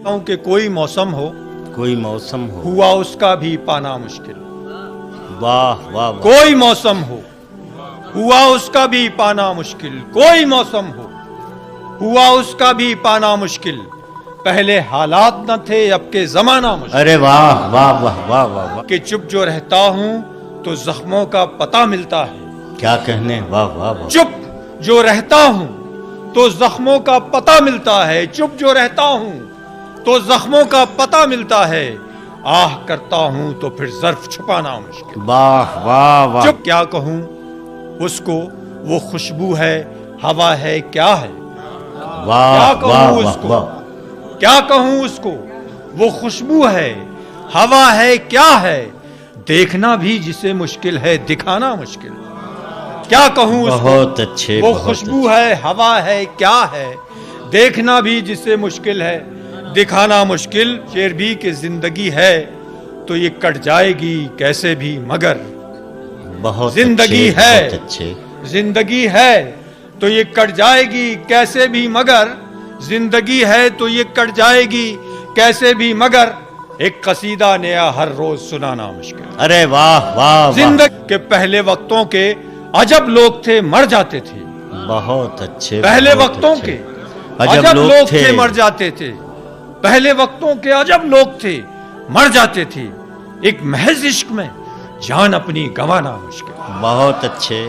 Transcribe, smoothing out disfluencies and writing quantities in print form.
کہ کوئی موسم ہو ہوا اس کا بھی پانا مشکل. واہ واہ واہ. کوئی موسم ہو ہوا اس کا بھی پانا مشکل. کوئی موسم ہو ہوا اس کا بھی پانا مشکل. پہلے حالات نہ تھے اب کے زمانہ مشکل. ارے واہ واہ واہ واہ واہ واہ. کہ چپ جو رہتا ہوں تو زخموں کا پتہ ملتا ہے. کیا کہنے. واہ واہ واہ. چپ جو رہتا ہوں تو زخموں کا پتہ ملتا ہے. چپ جو رہتا ہوں تو زخموں کا پتہ ملتا ہے. آہ کرتا ہوں تو پھر ظرف چھپانا مشکل. واہ واہ واہ. چپ کیا کہوں اس کو وہ خوشبو ہے ہوا ہے کیا ہے. واہ کیا واہ کہوں اس واہ کو واہ. کیا کہوں اس کو وہ خوشبو ہے ہوا ہے کیا ہے. دیکھنا بھی جسے مشکل ہے دکھانا مشکل. کیا کہوں اس کو بہت اچھے. وہ بہت خوشبو ہے ہوا ہے کیا ہے. دیکھنا بھی جسے مشکل ہے دکھانا مشکل. شعر بھی کہ زندگی ہے تو یہ کٹ جائے گی کیسے بھی مگر. بہت زندگی اچھے، ہے بہت اچھے. زندگی ہے تو یہ کٹ جائے گی کیسے بھی مگر. زندگی ہے تو یہ کٹ جائے گی کیسے بھی مگر. ایک قصیدہ نیا ہر روز سنانا مشکل. ارے واہ واہ واہ. زندگی کے پہلے وقتوں کے عجب لوگ تھے مر جاتے تھے. بہت اچھے. پہلے بہت وقتوں اچھے. کے عجب لوگ تھے مر جاتے تھے. پہلے وقتوں کے عجب لوگ تھے مر جاتے تھے. ایک محض عشق میں جان اپنی گنوانا مشکل. بہت اچھے.